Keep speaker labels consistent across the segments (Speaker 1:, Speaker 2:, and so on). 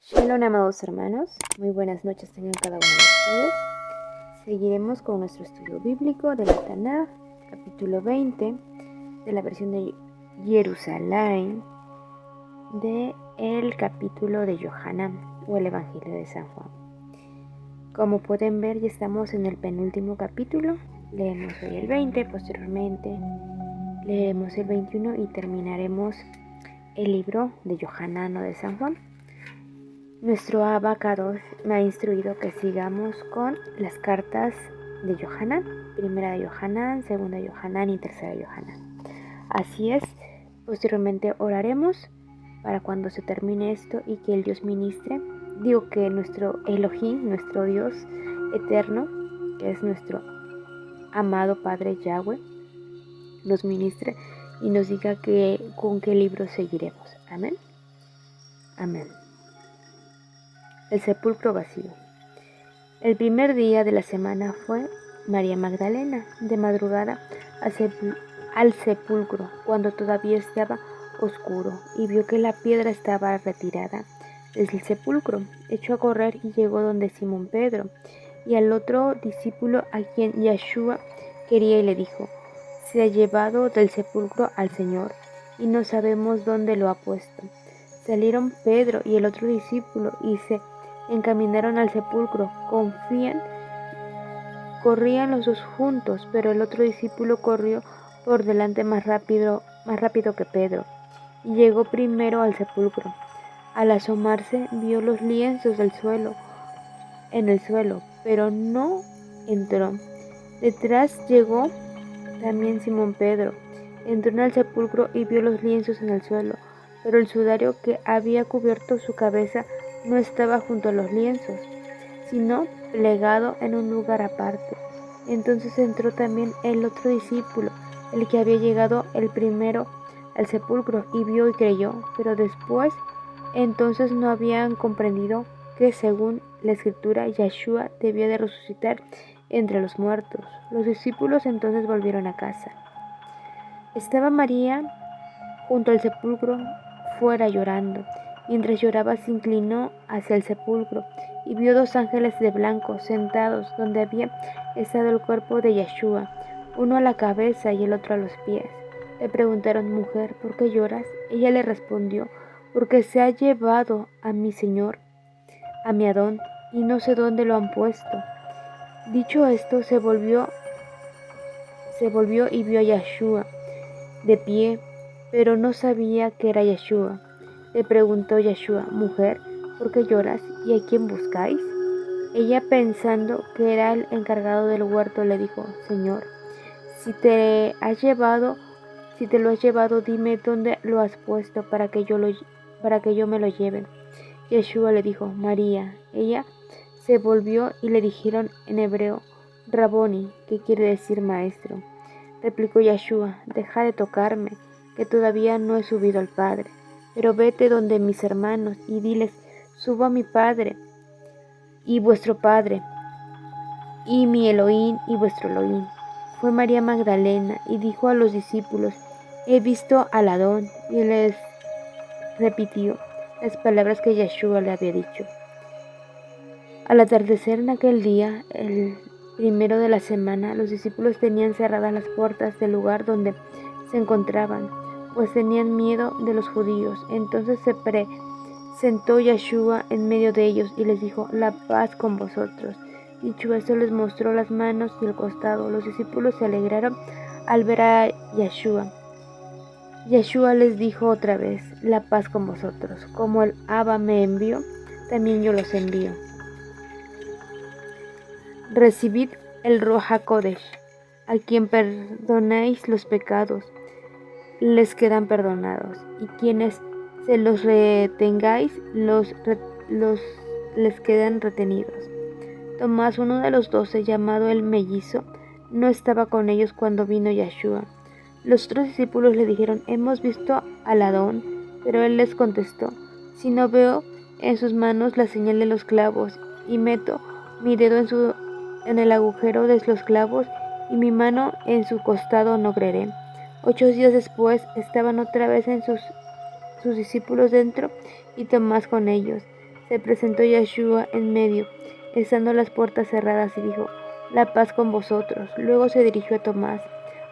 Speaker 1: Shalom, amados hermanos, muy buenas noches tengan cada uno de ustedes. Seguiremos con nuestro estudio bíblico de la Tanaj, capítulo 20, de la versión de Jerusalén, del capítulo de Yohanan, o el Evangelio de San Juan. Como pueden ver, ya estamos en el penúltimo capítulo. Leemos hoy el 20, posteriormente leeremos el 21 y terminaremos el libro de Yohanan o de San Juan. Nuestro Abba Kadosh me ha instruido que sigamos con las cartas de Yohanan, primera de Yohanan, segunda de Yohanan y tercera de Yohanan. Así es, posteriormente oraremos para cuando se termine esto y que el Dios ministre, digo que nuestro Elohim, nuestro Dios eterno, que es nuestro amado Padre Yahweh, nos ministre y nos diga con qué libro seguiremos. Amén. Amén. El sepulcro vacío. El primer día de la semana fue María Magdalena de madrugada al sepulcro cuando todavía estaba oscuro y vio que la piedra estaba retirada desde el sepulcro. Echó a correr y llegó donde Simón Pedro y al otro discípulo a quien Yeshua quería y le dijo: se ha llevado del sepulcro al Señor y no sabemos dónde lo ha puesto. Salieron Pedro y el otro discípulo y se encaminaron al sepulcro. Corrían los dos juntos, pero el otro discípulo corrió por delante más rápido que Pedro, y llegó primero al sepulcro. Al asomarse vio los lienzos en el suelo, pero no entró. Detrás llegó también Simón Pedro. Entró en el sepulcro y vio los lienzos en el suelo, pero el sudario que había cubierto su cabeza no estaba junto a los lienzos, sino plegado en un lugar aparte. Entonces entró también el otro discípulo, el que había llegado el primero al sepulcro, y vio y creyó, pero después entonces no habían comprendido que según la escritura Yeshua debía de resucitar entre los muertos. Los discípulos entonces volvieron a casa. Estaba María junto al sepulcro fuera llorando. Mientras lloraba se inclinó hacia el sepulcro y vio dos ángeles de blanco sentados donde había estado el cuerpo de Yeshua, uno a la cabeza y el otro a los pies. Le preguntaron: mujer, ¿por qué lloras? Ella le respondió: porque se ha llevado a mi Señor, a mi Adón, y no sé dónde lo han puesto. Dicho esto, se volvió y vio a Yeshua de pie, pero no sabía que era Yeshua. Le preguntó Yeshua: mujer, ¿por qué lloras y a quién buscáis? Ella, pensando que era el encargado del huerto, le dijo: Señor, si te lo has llevado, dime dónde lo has puesto para que yo me lo lleve. Yeshua le dijo: María. Ella se volvió y le dijeron en hebreo: Raboni, que quiere decir maestro. Replicó Yeshua: deja de tocarme, que todavía no he subido al Padre. Pero vete donde mis hermanos y diles: subo a mi Padre y vuestro Padre, y mi Elohim y vuestro Elohim. Fue María Magdalena y dijo a los discípulos: he visto al Adón, y les repitió las palabras que Yeshua le había dicho. Al atardecer en aquel día, el primero de la semana, los discípulos tenían cerradas las puertas del lugar donde se encontraban, pues tenían miedo de los judíos. Entonces se presentó Yeshua en medio de ellos y les dijo: la paz con vosotros. Dicho esto, les mostró las manos y el costado. Los discípulos se alegraron al ver a Yeshua. Yeshua les dijo otra vez: la paz con vosotros. Como el Abba me envió, también yo los envío. Recibid el Ruach HaKodesh. A quien perdonáis los pecados, les quedan perdonados, y quienes se los retengáis, les quedan retenidos. Tomás, uno de los 12, llamado el mellizo, no estaba con ellos cuando vino Yeshua. Los otros discípulos le dijeron: hemos visto al Adón. Pero él les contestó: si no veo en sus manos la señal de los clavos, y meto mi dedo en el agujero de los clavos, y mi mano en su costado, no creeré. 8 días después estaban otra vez sus discípulos dentro, y Tomás con ellos. se presentó Yeshua en medio, estando las puertas cerradas, y dijo: La paz con vosotros. Luego se dirigió a Tomás: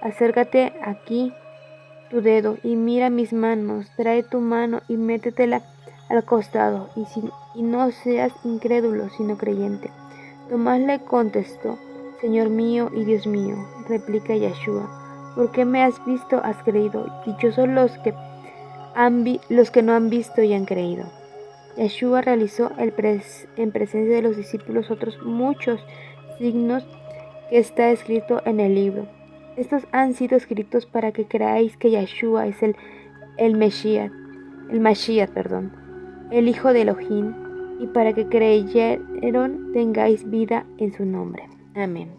Speaker 1: Acércate aquí tu dedo y mira mis manos, trae tu mano y métetela al costado, y no seas incrédulo, sino creyente. Tomás le contestó: Señor mío y Dios mío. Replica Yeshua: ¿Por qué me has visto, has creído? Dichosos los que no han visto y han creído. Yeshua realizó en presencia de los discípulos otros muchos signos que está escrito en el libro. Estos han sido escritos para que creáis que Yeshua es el Mesías, el Hijo de Elohim, y para que creyeron tengáis vida en su nombre. Amén.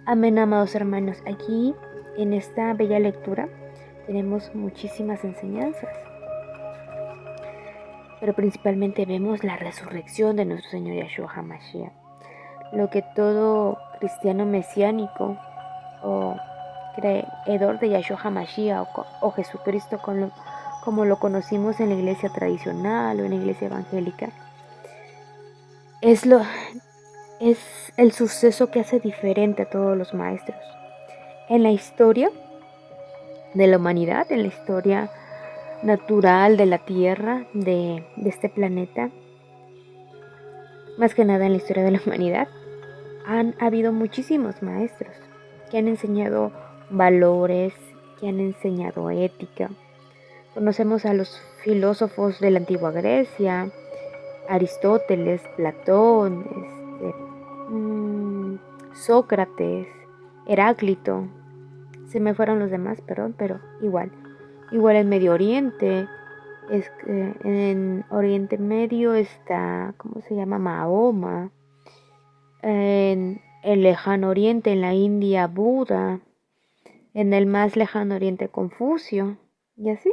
Speaker 1: Amén, amados hermanos. Aquí, en esta bella lectura, tenemos muchísimas enseñanzas, pero principalmente vemos la resurrección de nuestro Señor Yeshua HaMashiach, lo que todo cristiano mesiánico o creedor de Yeshua HaMashiach o Jesucristo como lo conocimos en la iglesia tradicional o en la iglesia evangélica, es el suceso que hace diferente a todos los maestros. En la historia de la humanidad, en la historia natural de la Tierra, de este planeta, más que nada en la historia de la humanidad, han habido muchísimos maestros que han enseñado valores, que han enseñado ética. Conocemos a los filósofos de la antigua Grecia, Aristóteles, Platón, Sócrates, Heráclito. Se me fueron los demás, perdón, pero igual. Igual en Medio Oriente, en Oriente Medio está, ¿cómo se llama? Mahoma. En el lejano oriente, en la India, Buda. En el más lejano oriente, Confucio. Y así.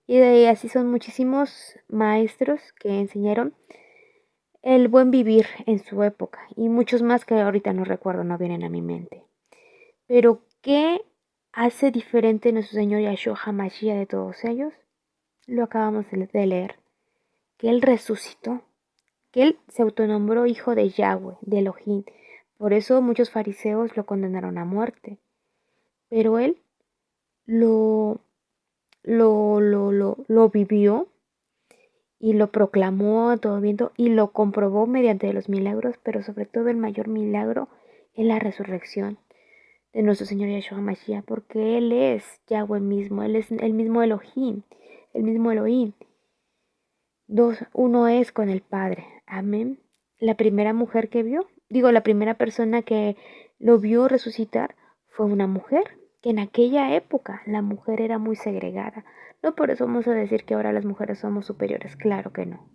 Speaker 1: Y de ahí así son muchísimos maestros que enseñaron el buen vivir en su época. Y muchos más que ahorita no recuerdo, no vienen a mi mente. Pero, ¿qué hace diferente nuestro Señor Yahshua HaMashiach de todos ellos? Lo acabamos de leer. Que Él resucitó. Que Él se autonombró hijo de Yahweh, de Elohim. Por eso muchos fariseos lo condenaron a muerte. Pero Él lo vivió y lo proclamó a todo viento y lo comprobó mediante los milagros, pero sobre todo el mayor milagro es la resurrección de nuestro Señor Yeshua Mashiach, porque Él es Yahweh mismo, Él es el mismo Elohim, el mismo Elohim. Uno es con el Padre. Amén. La primera mujer que la primera persona que lo vio resucitar fue una mujer, que en aquella época la mujer era muy segregada. No por eso vamos a decir que ahora las mujeres somos superiores, claro que no.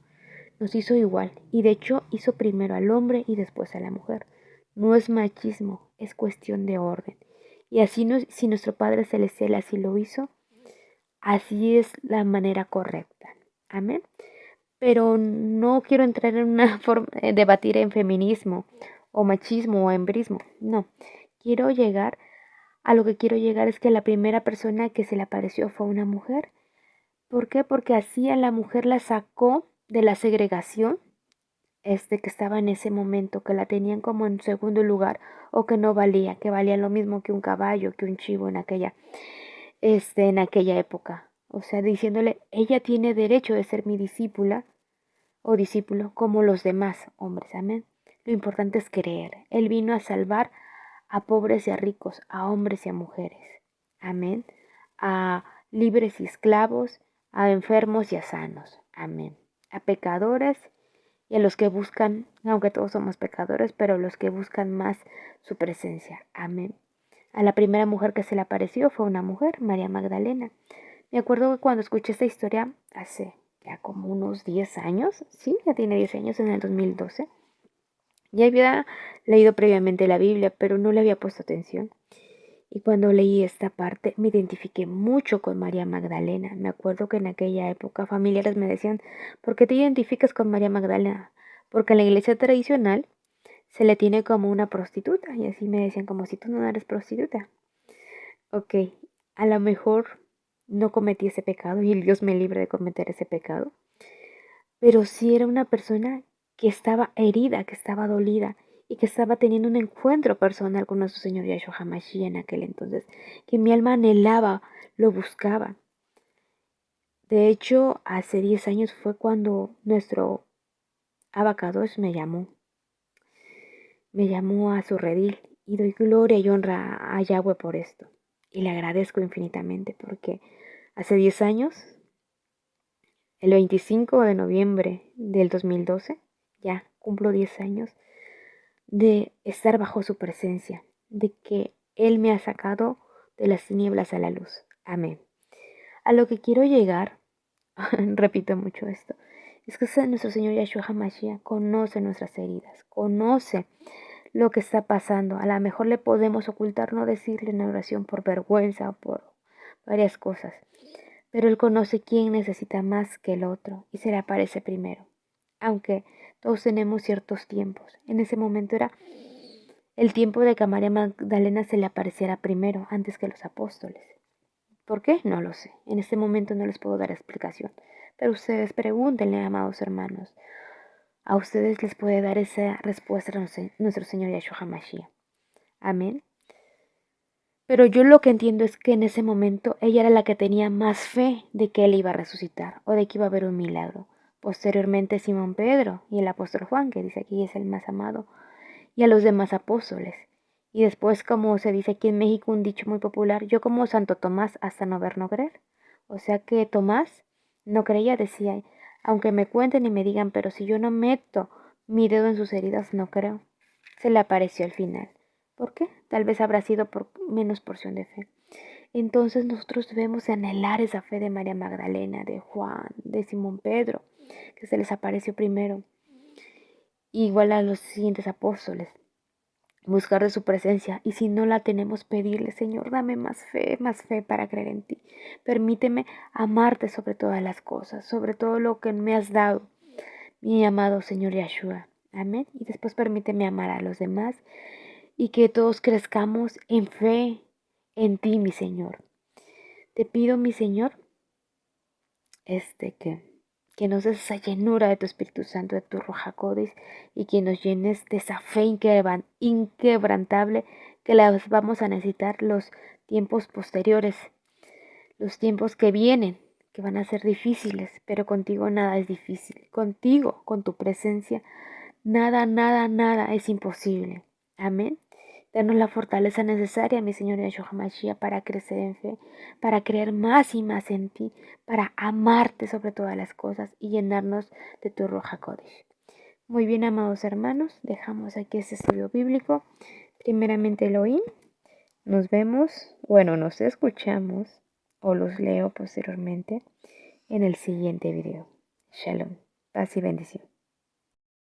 Speaker 1: Nos hizo igual y de hecho hizo primero al hombre y después a la mujer. No es machismo, es cuestión de orden. Y así si nuestro Padre Celestial así lo hizo, así es la manera correcta. Amén. Pero no quiero entrar en una forma de debatir en feminismo o machismo o embrismo. No, a lo que quiero llegar es que la primera persona que se le apareció fue una mujer. ¿Por qué? Porque así a la mujer la sacó de la segregación que estaba en ese momento, que la tenían como en segundo lugar o que no valía, que valía lo mismo que un caballo, que un chivo en aquella época. O sea, diciéndole, ella tiene derecho de ser mi discípula o discípulo como los demás hombres. Amén. Lo importante es creer. Él vino a salvar a pobres y a ricos, a hombres y a mujeres. Amén. A libres y esclavos, a enfermos y a sanos. Amén. A pecadores y a los que buscan, aunque todos somos pecadores, pero los que buscan más su presencia. Amén. A la primera mujer que se le apareció fue una mujer, María Magdalena. Me acuerdo que cuando escuché esta historia hace ya como unos 10 años, sí, ya tiene 10 años, en el 2012. Ya había leído previamente la Biblia, pero no le había puesto atención. Y cuando leí esta parte me identifiqué mucho con María Magdalena. Me acuerdo que en aquella época familiares me decían, ¿por qué te identificas con María Magdalena? Porque en la iglesia tradicional se le tiene como una prostituta. Y así me decían, como si tú no eres prostituta. Ok, a lo mejor no cometí ese pecado y Dios me libre de cometer ese pecado. pero sí era una persona que estaba herida, que estaba dolida y que estaba teniendo un encuentro personal con nuestro Señor Yahshua HaMashiach en aquel entonces, que mi alma anhelaba, lo buscaba. De hecho, hace 10 años fue cuando nuestro Abacados me llamó a su redil y doy gloria y honra a Yahweh por esto. Y le agradezco infinitamente porque hace 10 años, el 25 de noviembre del 2012, ya cumplo 10 años de estar bajo su presencia, de que Él me ha sacado de las tinieblas a la luz. Amén. A lo que quiero llegar, repito mucho esto, es que nuestro Señor Yahshua HaMashiach conoce nuestras heridas, conoce lo que está pasando. A lo mejor le podemos ocultar, no decirle en oración por vergüenza o por varias cosas, pero Él conoce quién necesita más que el otro y se le aparece primero. Aunque todos tenemos ciertos tiempos. En ese momento era el tiempo de que a María Magdalena se le apareciera primero, antes que los apóstoles. ¿Por qué? No lo sé. En este momento no les puedo dar explicación. Pero ustedes pregúntenle, amados hermanos. A ustedes les puede dar esa respuesta nuestro Señor Yahshua HaMashiach. Amén. Pero yo lo que entiendo es que en ese momento ella era la que tenía más fe de que Él iba a resucitar o de que iba a haber un milagro. Posteriormente Simón Pedro y el apóstol Juan, que dice aquí es el más amado, y a los demás apóstoles. Y después, como se dice aquí en México, un dicho muy popular, yo como Santo Tomás hasta no ver, no creer. O sea que Tomás no creía, decía, aunque me cuenten y me digan, pero si yo no meto mi dedo en sus heridas, no creo. Se le apareció al final. ¿Por qué? Tal vez habrá sido por menos porción de fe. Entonces nosotros debemos anhelar esa fe de María Magdalena, de Juan, de Simón Pedro, que se les apareció primero. Igual a los siguientes apóstoles, buscar de su presencia, y si no la tenemos, pedirle, Señor, dame más fe para creer en ti. Permíteme amarte sobre todas las cosas, sobre todo lo que me has dado, mi amado Señor Yahshua. Amén. Y después permíteme amar a los demás y que todos crezcamos en fe en ti, mi Señor. Te pido, mi Señor, que nos des esa llenura de tu Espíritu Santo, de tu Ruach HaKodesh, y que nos llenes de esa fe inquebrantable que las vamos a necesitar los tiempos posteriores, los tiempos que vienen, que van a ser difíciles, pero contigo nada es difícil. Contigo, con tu presencia, nada es imposible. Amén. Danos la fortaleza necesaria, mi Señor Yahshua HaMashiach, para crecer en fe, para creer más y más en ti, para amarte sobre todas las cosas y llenarnos de tu Ruach HaKodesh. Muy bien, amados hermanos, dejamos aquí este estudio bíblico. Primeramente Elohim, nos vemos, nos escuchamos o los leo posteriormente en el siguiente video. Shalom, paz y bendición.